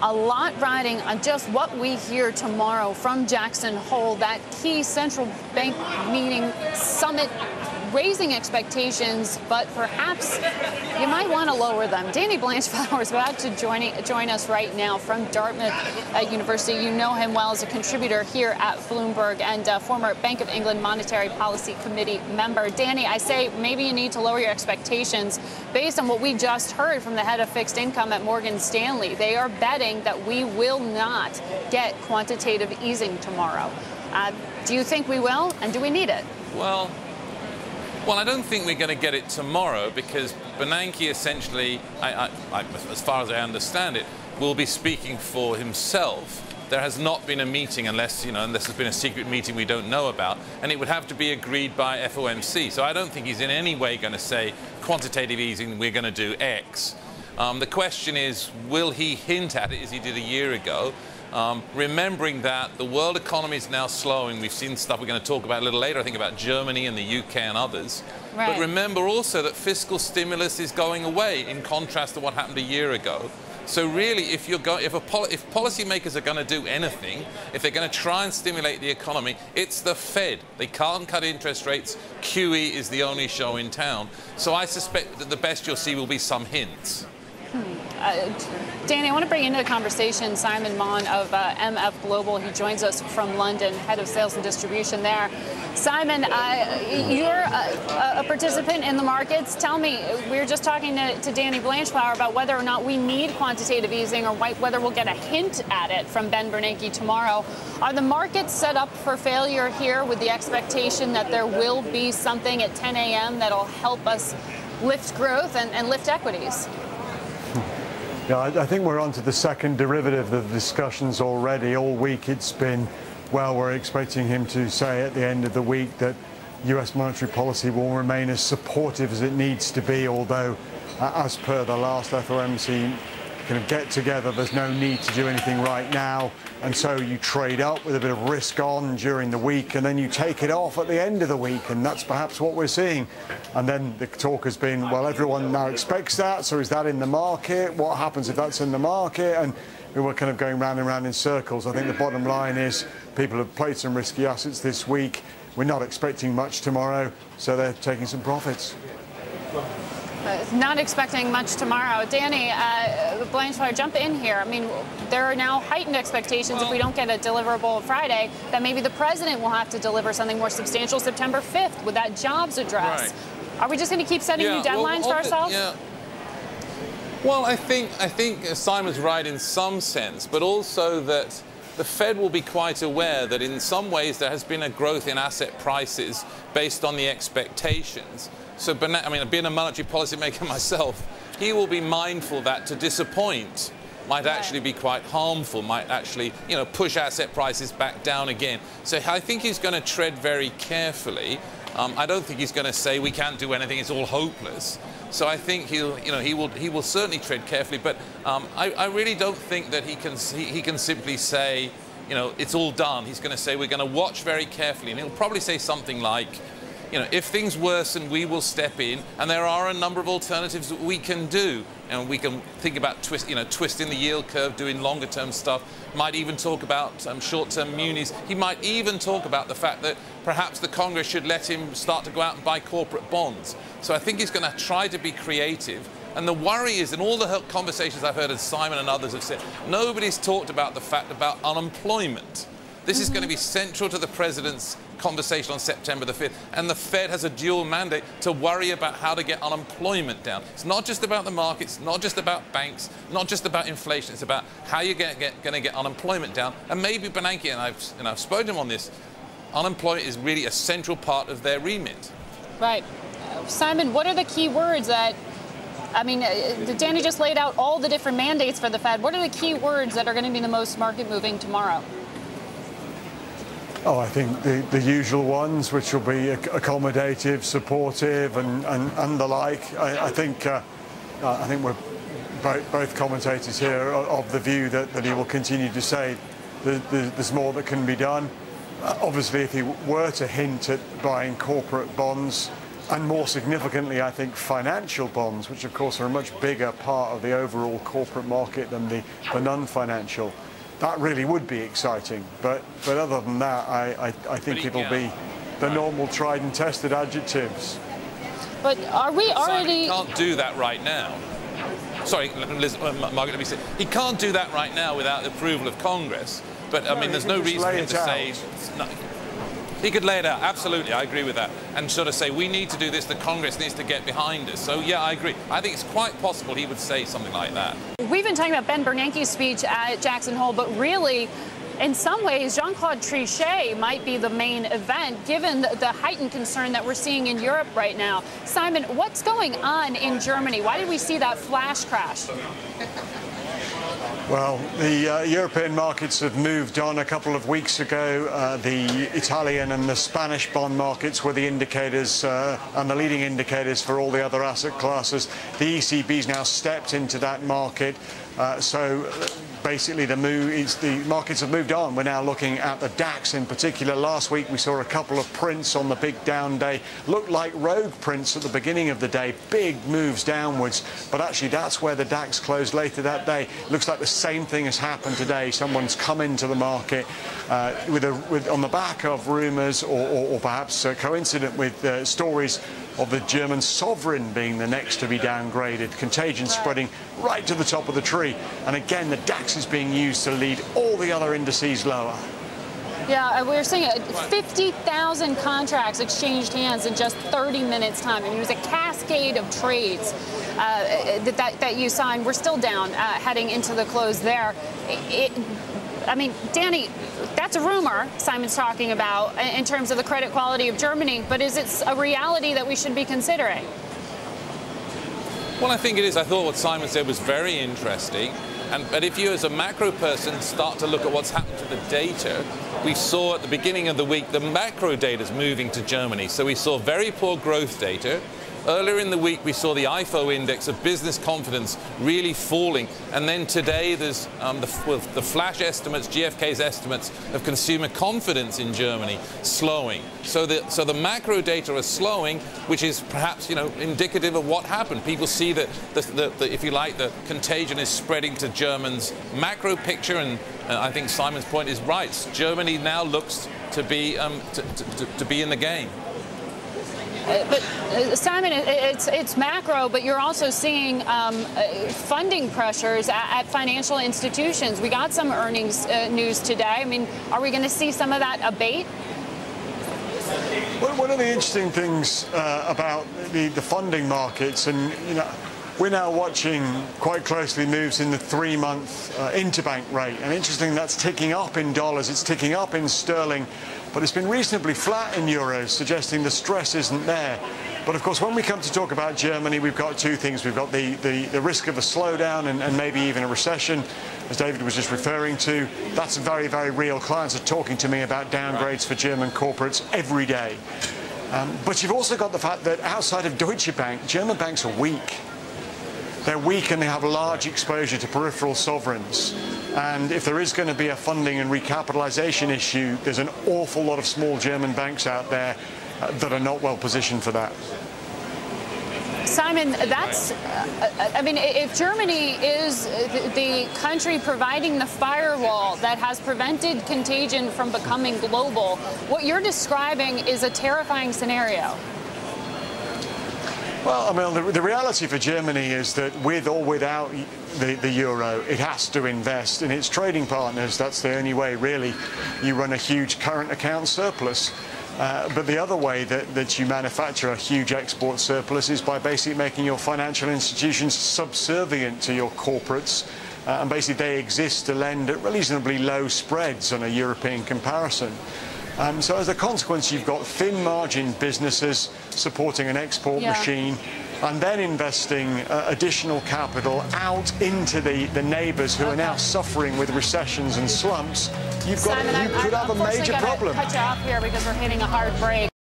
A lot riding on just what we hear tomorrow from Jackson Hole, that key central bank meeting summit, raising expectations, but perhaps you might want to lower them. Danny Blanchflower is about to join us right now from Dartmouth University. You know him well as a contributor here at Bloomberg and former Bank of England Monetary Policy Committee member. Danny, I say maybe you need to lower your expectations based on what we just heard from the head of fixed income at Morgan Stanley. They are betting that we will not get quantitative easing tomorrow. Do you think we will, and do we need it? Well, I don't think we're going to get it tomorrow because Bernanke essentially, as far as I understand it, will be speaking for himself. There has not been a meeting unless there's been a secret meeting we don't know about, and it would have to be agreed by FOMC. So I don't think he's in any way going to say quantitative easing, we're going to do X. The question is, will he hint at it as he did a year ago? Remembering that the world economy is now slowing. We've seen stuff we're going to talk about a little later, I think, about Germany and the UK and others. Right. But remember also that fiscal stimulus is going away in contrast to what happened a year ago. So really, if policymakers are going to do anything, if they're going to try and stimulate the economy, it's the Fed. They can't cut interest rates. QE is the only show in town. So I suspect that the best you'll see will be some hints. Danny, I want to bring into the conversation Simon Maughan of MF Global. He joins us from London, head of sales and distribution there. Simon, you're a participant in the markets. Tell me, we were just talking to Danny Blanchflower about whether or not we need quantitative easing or whether we'll get a hint at it from Ben Bernanke tomorrow. Are the markets set up for failure here with the expectation that there will be something at 10 a.m. that'll help us lift growth and lift equities? Yeah, I think we're on to the second derivative of the discussions already. All week it's been, well, we're expecting him to say at the end of the week that US monetary policy will remain as supportive as it needs to be, although as per the last FOMC kind of get together, there's no need to do anything right now. And so you trade up with a bit of risk on during the week, and then you take it off at the end of the week, and that's perhaps what we're seeing. And then the talk has been, well, everyone now expects that, so is that in the market? What happens if that's in the market? And we were kind of going round and round in circles. I think the bottom line is people have played some risky assets this week. We're not expecting much tomorrow, so they're taking some profits. Not expecting much tomorrow. Danny, Blanchflower, jump in here. I mean, there are now heightened expectations if we don't get a deliverable Friday that maybe the president will have to deliver something more substantial September 5th with that jobs address. Right. Are we just going to keep setting new deadlines for ourselves? Well, I think Simon's right in some sense, but also that the Fed will be quite aware that in some ways there has been a growth in asset prices based on the expectations. So, I mean, being a monetary policymaker myself, he will be mindful that to disappoint might actually be quite harmful, might actually, push asset prices back down again. So I think he's going to tread very carefully. I don't think he's going to say we can't do anything, it's all hopeless. So I think he will certainly tread carefully. But I really don't think that he can simply say, it's all done. He's going to say we're going to watch very carefully, and he'll probably say something like, if things worsen, we will step in, and there are a number of alternatives that we can do. And we can think about twisting the yield curve, doing longer-term stuff. Might even talk about short-term munis. He might even talk about the fact that perhaps the Congress should let him start to go out and buy corporate bonds. So I think he's going to try to be creative. And the worry is, in all the conversations I've heard, as Simon and others have said, nobody's talked about the fact about unemployment. This is going to be central to the president's conversation on September the 5th. And the Fed has a dual mandate to worry about how to get unemployment down. It's not just about the markets, not just about banks, not just about inflation. It's about how you're going to get unemployment down. And maybe Bernanke, and I've spoken to him on this, unemployment is really a central part of their remit. Right. Simon, what are the key words that, Danny just laid out all the different mandates for the Fed. What are the key words that are going to be the most market moving tomorrow? Oh, I think the usual ones, which will be accommodative, supportive, and the like. I think we're both commentators here are of the view that he will continue to say there's more that can be done. Obviously, if he were to hint at buying corporate bonds, and more significantly, I think, financial bonds, which of course are a much bigger part of the overall corporate market than the non-financial. That really would be exciting. But other than that, I think it'll be the normal tried and tested adjectives. But are we already... He can't do that right now. Sorry, Liz, Margaret, let me say. He can't do that right now without the approval of Congress. But, I mean, there's no reason for him to say... He could lay it out, absolutely, I agree with that. And sort of say, we need to do this, the Congress needs to get behind us. So, yeah, I agree. I think it's quite possible he would say something like that. We've been talking about Ben Bernanke's speech at Jackson Hole, but really, in some ways, Jean-Claude Trichet might be the main event, given the heightened concern that we're seeing in Europe right now. Simon, what's going on in Germany? Why did we see that flash crash? Well, the European markets have moved on a couple of weeks ago. The Italian and the Spanish bond markets were the indicators and the leading indicators for all the other asset classes. The ECB's now stepped into that market. So basically the markets have moved on. We're now looking at the DAX in particular. Last week we saw a couple of prints on the big down day. Looked like rogue prints at the beginning of the day, big moves downwards. But actually that's where the DAX closed later that day. Looks like the same thing has happened today. Someone's come into the market on the back of rumours or perhaps coincident with stories of the German sovereign being the next to be downgraded. Contagion spreading right to the top of the tree. And again, the DAX is being used to lead all the other indices lower. Yeah, we're seeing 50,000 contracts exchanged hands in just 30 minutes' time. I mean, it was a cascade of trades that you signed. We're still down heading into the close there. I mean, Danny, that's a rumor Simon's talking about in terms of the credit quality of Germany, but is it a reality that we should be considering? Well, I think it is. I thought what Simon said was very interesting. But if you, as a macro person, start to look at what's happened to the data, we saw at the beginning of the week the macro data is moving to Germany. So we saw very poor growth data. Earlier in the week, we saw the IFO index of business confidence really falling. And then today, there's the flash estimates, GfK's estimates of consumer confidence in Germany slowing. So the macro data are slowing, which is perhaps, indicative of what happened. People see that, if you like, the contagion is spreading to Germans' macro picture. And I think Simon's point is right. Germany now looks to be in the game. But Simon, it's macro, but you're also seeing funding pressures at financial institutions. We got some earnings news today. I mean, are we going to see some of that abate? Well, one of the interesting things about the funding markets, and we're now watching quite closely moves in the 3-month interbank rate, and interesting, that's ticking up in dollars, it's ticking up in sterling. But it's been reasonably flat in euros, suggesting the stress isn't there. But of course, when we come to talk about Germany, we've got two things. We've got the risk of a slowdown and maybe even a recession, as David was just referring to. That's very, very real. Clients are talking to me about downgrades for German corporates every day. But you've also got the fact that outside of Deutsche Bank, German banks are weak. They're weak and they have large exposure to peripheral sovereigns. And if there is going to be a funding and recapitalization issue, there's an awful lot of small German banks out there that are not well positioned for that. Simon, I mean, if Germany is the country providing the firewall that has prevented contagion from becoming global, what you're describing is a terrifying scenario. Well, I mean, the reality for Germany is that with or without the euro, it has to invest in its trading partners. That's the only way, really. You run a huge current account surplus. But the other way that you manufacture a huge export surplus is by basically making your financial institutions subservient to your corporates. And basically they exist to lend at reasonably low spreads on a European comparison. So as a consequence, you've got thin margin businesses supporting an export machine and then investing additional capital out into the neighbours who are now suffering with recessions and slumps. You could have a major problem. Cut you off here because we're hitting a hard break.